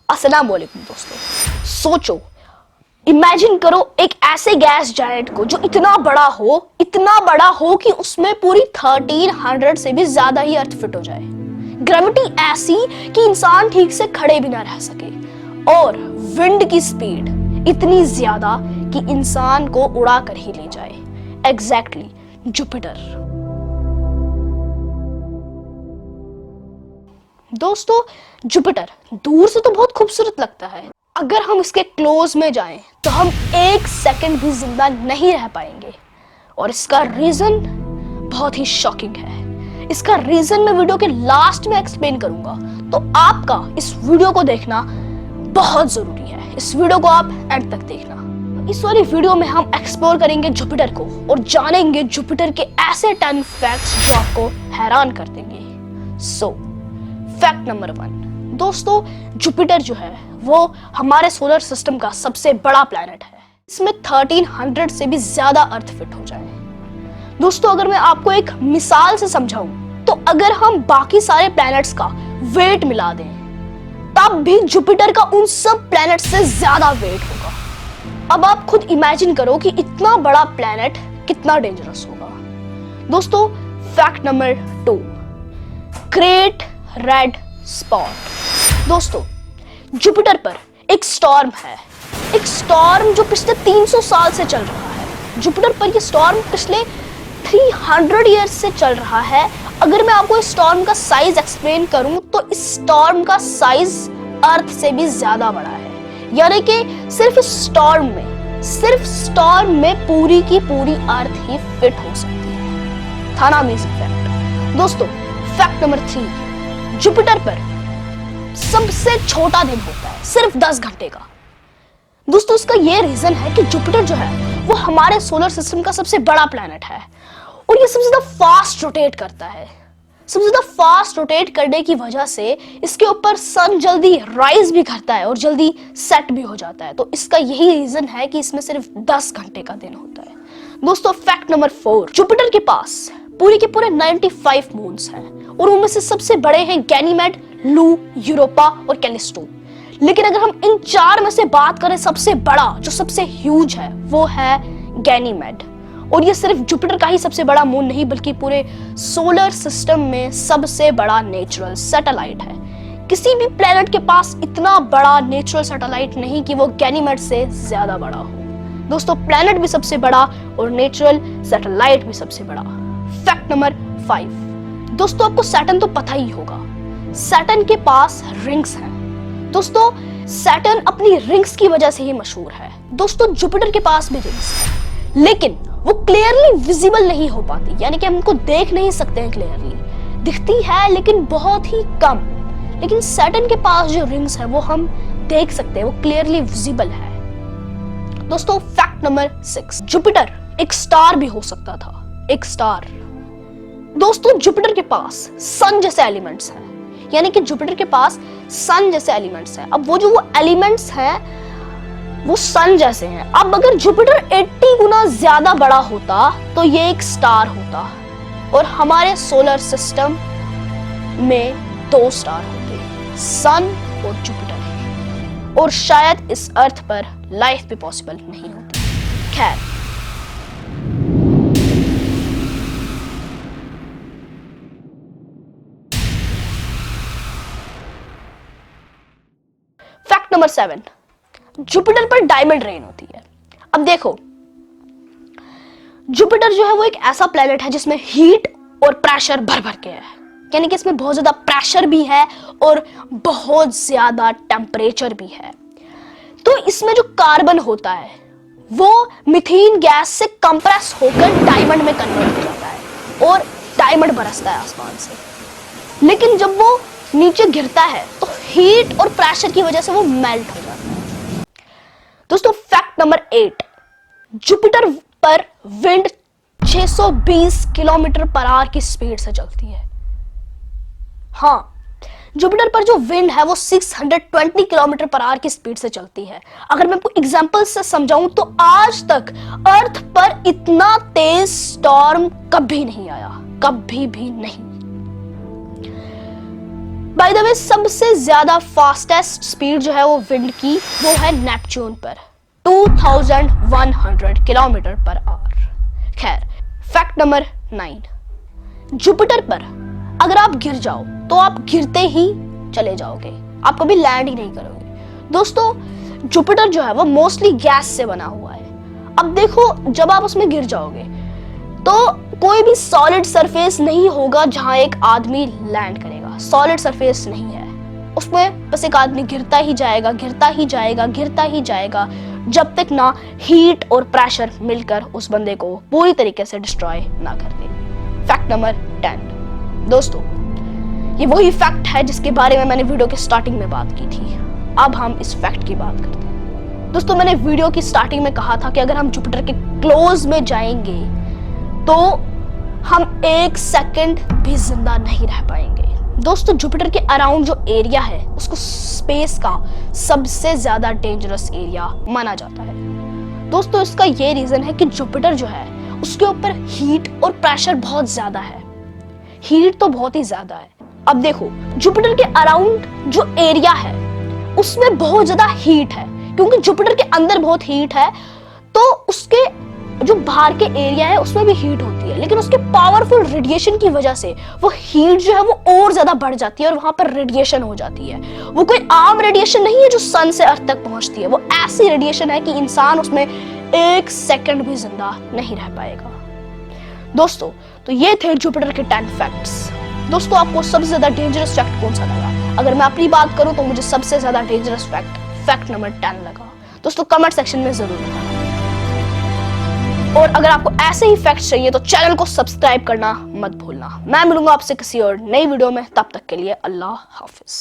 अस्सलाम वालेकुम दोस्तों। सोचो, इमेजिन करो एक ऐसे गैस जायंट को जो इतना बड़ा हो कि उसमें पूरी 1300 से भी ज्यादा ही अर्थ फिट हो जाए। ग्रेविटी ऐसी कि इंसान ठीक से खड़े भी ना रह सके, और विंड की स्पीड इतनी ज्यादा कि इंसान को उड़ा कर ही ले जाए। Exactly Jupiter. दोस्तों, जुपिटर दूर से तो बहुत खूबसूरत लगता है। अगर हम इसके क्लोज में जाएं तो हम एक सेकंड भी जिंदा नहीं रह पाएंगे, और इसका रीजन बहुत ही शॉकिंग है। इसका रीजन मैं वीडियो के लास्ट में एक्सप्लेन करूंगा, तो आपका इस वीडियो को देखना बहुत जरूरी है। इस वीडियो को आप एंड तक देखना। इस वाली वीडियो में हम एक्सप्लोर करेंगे जुपिटर को और जानेंगे जुपिटर के ऐसे 10 फैक्ट्स जो आपको हैरान कर देंगे। फैक्ट नंबर 1, दोस्तों, जुपिटर जो है वो हमारे सोलर सिस्टम का सबसे बड़ा प्लैनेट है। इसमें 1300 से भी ज्यादा अर्थ फिट हो जाए। दोस्तों, अगर मैं आपको एक मिसाल से समझाऊं, तो अगर हम बाकी सारे प्लैनेट्स का वेट मिला दें, तब भी जुपिटर का उन सब प्लैनेट से ज्यादा वेट होगा। अब आप खुद इमेजिन करो कि इतना बड़ा प्लैनेट कितना डेंजरस होगा। दोस्तों, fact number 2, great red spot. दोस्तों, जुपिटर पर एक स्टॉर्म है, एक स्टॉर्म जो पिछले 300 साल से चल रहा है। जुपिटर पर यह स्टॉर्म पिछले 300 इयर्स से चल रहा है। अगर मैं आपको इस स्टॉर्म का साइज एक्सप्लेन करूं, तो इस स्टॉर्म का साइज अर्थ से भी ज्यादा बड़ा है। यानी कि सिर्फ स्टॉर्म में पूरी की पूरी अर्थ ही फिट हो सकती है। था ना अमेजिंग फैक्ट। दोस्तों, फैक्ट नंबर 3, जुपिटर पर सबसे छोटा दिन होता है, सिर्फ 10 घंटे का। दोस्तों, इसका यह रीजन है कि जुपिटर जो है वो हमारे सोलर सिस्टम का सबसे बड़ा प्लैनेट है, और ये सबसे ज्यादा फास्ट रोटेट करता है। सबसे ज्यादा फास्ट रोटेट करने की वजह से इसके ऊपर सन जल्दी राइज भी करता है और जल्दी सेट भी हो जाता है। तो इसका यही रीजन है कि इसमें सिर्फ 10 घंटे का दिन होता है। दोस्तों, फैक्ट नंबर 4, जुपिटर के पास पूरे के पूरे 95 मून्स हैं, और उनमें से सबसे बड़े हैं गैनीमेड, लू, यूरोपा और कैलिस्टो। लेकिन अगर हम इन 4 में से बात करें, सबसे बड़ा जो सबसे ह्यूज है वो है गैनीमेड। और ये सिर्फ जुपिटर का ही सबसे बड़ा मून नहीं, बल्कि पूरे सोलर सिस्टम में सबसे बड़ा नेचुरल सैटेलाइट है। किसी भी प्लेनेट के पास इतना बड़ा नेचुरल सैटेलाइट नहीं कि वो गैनीमेड से ज्यादा बड़ा हो। दोस्तों, प्लेनेट भी सबसे बड़ा और नेचुरल सैटेलाइट भी सबसे बड़ा। फैक्ट नंबर 5, दोस्तों, आपको सैटर्न तो पता ही होगा। सैटर्न के पास रिंग्स हैं। दोस्तों, सैटर्न अपनी रिंग्स की वजह से ही मशहूर है। दोस्तों, जुपिटर के पास भी रिंग्स हैं, लेकिन वो क्लियरली विजिबल नहीं हो पाती, यानी कि हम उनको देख नहीं सकते हैं क्लियरली। दिखती है लेकिन बहुत ही कम। लेकिन सैटर्न के पास जो रिंग्स है वो हम देख सकते हैं, वो क्लियरली विजिबल है। दोस्तों, फैक्ट नंबर 6, जुपिटर एक स्टार भी हो सकता था। एक स्टार। दोस्तों, जुपिटर के पास सन जैसे एलिमेंट्स हैं, यानी कि जुपिटर के पास सन जैसे एलिमेंट्स हैं। अब वो एलिमेंट्स हैं वो सन जैसे हैं। अब अगर जुपिटर 80 गुना ज्यादा बड़ा होता तो ये एक स्टार होता, और हमारे सोलर सिस्टम में 2 स्टार होते, सन और जुपिटर, और शायद इस अर्थ पर लाइफ भी पॉसिबल नहीं होती। खैर, फैक्ट नंबर 7, जुपिटर पर डायमंड रेन होती है। अब देखो, जुपिटर जो है वो एक ऐसा प्लेनेट है जिसमें हीट और प्रेशर भर भर के है, यानी कि इसमें बहुत ज्यादा प्रेशर भी है और बहुत ज्यादा टेम्परेचर भी है। तो इसमें जो कार्बन होता है वो मीथेन गैस से कंप्रेस होकर डायमंड में कन्वर्ट हो जाता है, और डायमंड बरसता है आसमान से। लेकिन जब वो नीचे गिरता है तो हीट और प्रेशर की वजह से वो मेल्ट हो जाता है। दोस्तों, फैक्ट नंबर 8, जुपिटर पर विंड 620 किलोमीटर पर आवर की स्पीड से चलती है। हाँ, जुपिटर पर जो विंड है वो 620 किलोमीटर पर आवर की स्पीड से चलती है। अगर मैं आपको एग्जांपल से समझाऊं, तो आज तक अर्थ पर इतना तेज स्टॉर्म कभी नहीं आया, कभी भी नहीं। बाय द वे सबसे ज्यादा फास्टेस्ट स्पीड जो है वो विंड की वो है नेपच्यून पर 2100 किलोमीटर पर आवर। खैर, फैक्ट नंबर 9, जुपिटर पर अगर आप गिर जाओ तो आप गिरते ही चले जाओगे, आप कभी लैंड ही नहीं करोगे। दोस्तों, जुपिटर जो है वो मोस्टली गैस से बना हुआ है। अब देखो, जब आप उसमें गिर जाओगे तो कोई भी सॉलिड सरफेस नहीं होगा जहां एक आदमी लैंड करेगा। सॉलिड सरफेस नहीं है उसमें, बस एक आदमी गिरता ही जाएगा, गिरता ही जाएगा, गिरता ही जाएगा, जब तक ना हीट और प्रेशर मिलकर उस बंदे को पूरी तरीके से डिस्ट्रॉय ना कर दे। फैक्ट नंबर 10, दोस्तों ये वही फैक्ट है जिसके बारे में मैंने वीडियो के स्टार्टिंग में बात की थी। अब हम इस फैक्ट की बात करते हैं। दोस्तों, मैंने वीडियो की स्टार्टिंग में कहा था कि अगर हम जुपिटर के क्लोज में जाएंगे तो हम 1 सेकंड भी जिंदा नहीं रह पाएंगे। दोस्तों, जुपिटर के अराउंड जो एरिया है उसको स्पेस का सबसे ज्यादा डेंजरस एरिया माना जाता है। दोस्तों, इसका ये रीजन है कि जुपिटर जो है उसके ऊपर हीट और प्रेशर बहुत ज्यादा है। हीट तो बहुत ही ज्यादा है। अब देखो, जुपिटर के अराउंड जो एरिया है उसमें बहुत ज्यादा हीट है, क्योंकि जुपिटर के अंदर बहुत हीट है तो उसके जो बाहर के एरिया है उसमें भी हीट होती है, लेकिन उसके पावरफुल रेडिएशन की वजह से वो हीट जो है वो और ज्यादा बढ़ जाती है और वहां पर रेडिएशन हो जाती है। वो कोई आम रेडिएशन नहीं है जो सन से अर्थ तक पहुंचती है, वो ऐसी रेडिएशन है कि इंसान उसमें 1 सेकंड भी जिंदा नहीं रह पाएगा। दोस्तों, तो ये थे जुपिटर के 10 फैक्ट्स। दोस्तों, आपको सबसे ज्यादा डेंजरस फैक्ट कौन सा लगा? अगर मैं अपनी बात करूं तो मुझे सबसे ज्यादा डेंजरस फैक्ट नंबर 10 लगा। दोस्तों, कमेंट सेक्शन में जरूर बताना। और अगर आपको ऐसे ही फैक्ट्स चाहिए तो चैनल को सब्सक्राइब करना मत भूलना। मैं मिलूंगा आपसे किसी और नई वीडियो में, तब तक के लिए अल्लाह हाफिज।